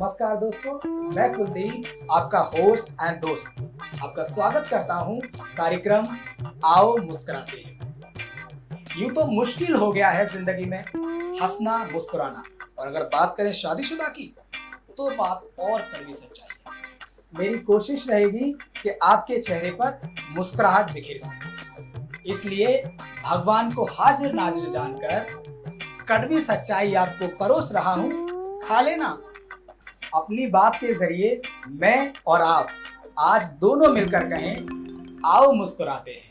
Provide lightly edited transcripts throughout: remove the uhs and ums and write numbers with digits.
नमस्कार दोस्तों, मैं कुलदीप आपका होस्ट एंड दोस्त आपका स्वागत करता हूं कार्यक्रम आओ मुस्कुराते हैं। यूं तो मुश्किल हो गया है जिंदगी में हंसना मुस्कुराना, और अगर बात करें शादीशुदा की तो बात और कड़वी सच्चाई है। मेरी कोशिश रहेगी कि आपके चेहरे पर मुस्कुराहट बिखेर सके, इसलिए भगवान को हाजिर नाजिर जानकर कड़वी सच्चाई आपको परोस रहा हूं। खा लेना। अपनी बात के जरिए मैं और आप आज दोनों मिलकर कहें आओ मुस्कुराते हैं।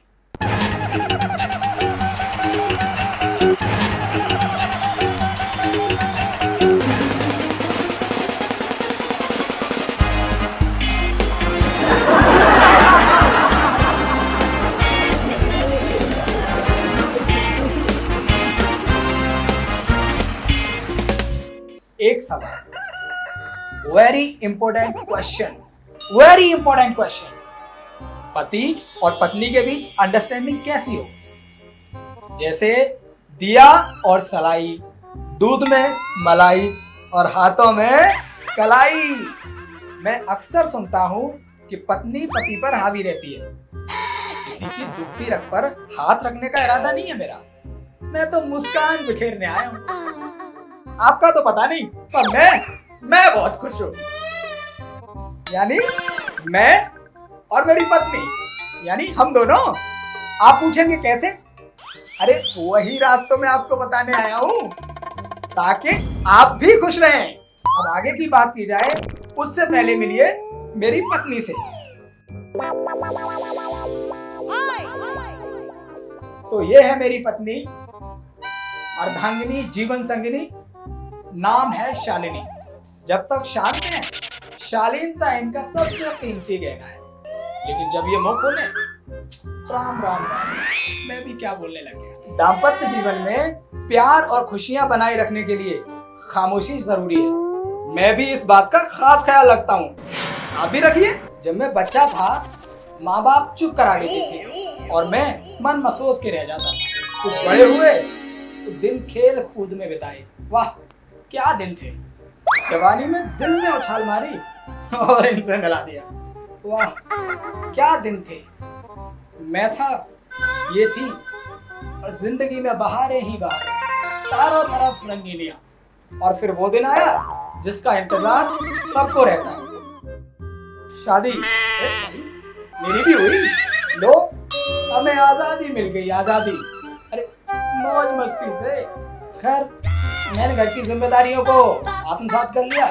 एक सवाल, वेरी इंपॉर्टेंट क्वेश्चन, पति और पत्नी के बीच अंडरस्टैंडिंग कैसी हो? जैसे दिया और सलाई, दूध में मलाई और हाथों में कलाई। मैं अक्सर सुनता हूं कि पत्नी पति पर हावी रहती है। किसी की दुखती रग पर हाथ रखने का इरादा नहीं है मेरा, मैं तो मुस्कान बिखेरने आया हूं। आपका तो पता नहीं, पर मैं बहुत खुश हूँ। यानी मैं और मेरी पत्नी, यानी हम दोनों। आप पूछेंगे कैसे? अरे वही रास्तों में आपको बताने आया हूँ ताकि आप भी खुश रहें। अब आगे की बात की जाए उससे पहले मिलिए मेरी पत्नी से। तो ये है मेरी पत्नी, अर्धांगिनी, जीवन संगिनी, नाम है शालिनी। जब तक शांत है, शालीनता इनका सबसे कीमती गहना है। लेकिन जब ये मुंह खोले, राम राम राम, मैं भी क्या बोलने लग गया। दाम्पत्य जीवन में प्यार और खुशियां बनाए रखने के लिए खामोशी जरूरी है। मैं भी इस बात का खास ख्याल रखता हूँ। आप भी रखिए। जब मैं बच्चा था, माँ बाप चुप करा देते थे और मैं मन महसूस के रह जाता था। कुछ बड़े हुए तो दिन खेल कूद में बिताए। वाह क्या दिन थे। जवानी में दिल में उछाल मारी और इनसे मिला दिया। वाह क्या दिन थे। मैं था, ये थी, और जिंदगी में बहारें ही बहारें, चारों तरफ रंगीनियां। और फिर वो दिन आया जिसका इंतजार सबको रहता है, शादी। मेरी भी हुई। लो, हमें आजादी मिल गई, आजादी। अरे मौज मस्ती से। खैर, मैंने घर की जिम्मेदारियों को आत्मसात कर लिया,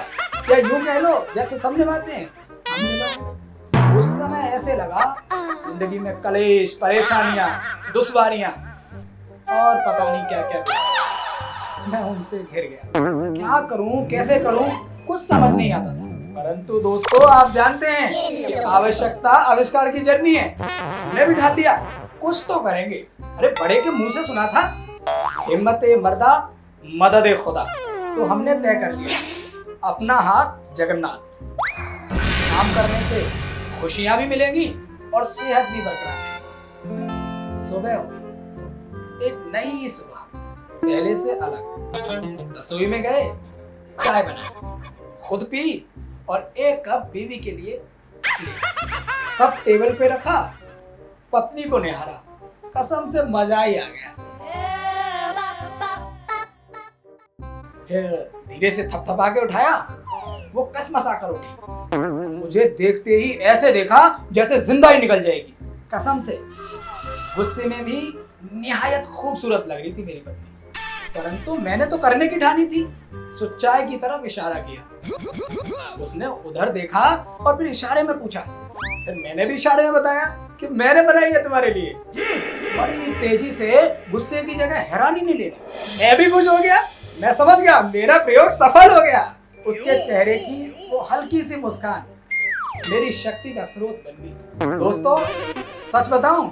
या यूं कह लो जैसे सब निभाते हैं हम निभाए। उस समय ऐसे लगा जिंदगी में कलेश, परेशानियां, दुश्वारियां और पता नहीं क्या क्या। मैं उनसे घिर गया। क्या करूं, कैसे करूं, कुछ समझ नहीं आता था। परंतु दोस्तों, आप जानते हैं कि आवश्यकता आविष्कार की जर्नी है। हमने भी ठान लिया, कुछ तो करेंगे। अरे बड़े के मुंह से सुना था, हिम्मते मर्दा मदद खुदा। तो हमने तय कर लिया, अपना हाथ जगन्नाथ। काम करने से खुशियां भी मिलेंगी और सेहत भी बरकरार रहेगी। सुबह हुई, एक नई सुबह, पहले से अलग। रसोई में गए, चाय बनाई, खुद पी और एक कप बीवी के लिए कप टेबल पे रखा, पत्नी को निहारा। कसम से मजा ही आ गया। फिर धीरे से थपथपा के उठाया, वो कसमसा कर उठी। मुझे देखते ही ऐसे देखा जैसे जिंदा ही निकल जाएगी। कसम से गुस्से में भी निहायत खूबसूरत लग रही थी मेरी पत्नी। परंतु मैंने तो करने की ठानी थी। चाय की तरफ इशारा किया। उसने उधर देखा और फिर इशारे में पूछा। फिर मैंने भी इशारे में बताया कि मैंने बनाई है तुम्हारे लिए। बड़ी तेजी से गुस्से की जगह हैरानी नहीं लेनी। मैं भी खुश हो गया। मैं समझ गया मेरा प्रयोग सफल हो गया। उसके चेहरे की वो हल्की सी मुस्कान मेरी शक्ति का स्रोत बन गई। दोस्तों, सच बताऊं,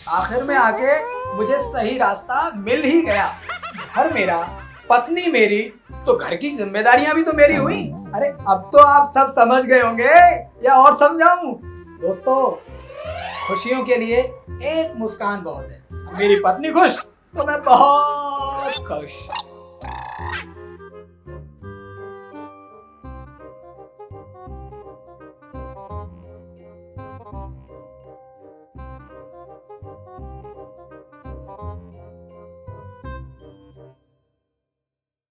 आखिर में आके मुझे सही रास्ता मिल ही गया। घर मेरा, पत्नी मेरी, तो घर की जिम्मेदारियां भी तो मेरी हुई। अरे अब तो आप सब समझ गए होंगे, या और समझाऊं? दोस्तों, खुशियों के लिए एक मुस्कान बहुत है। मेरी पत्नी खुश तो मैं बहुत खुश।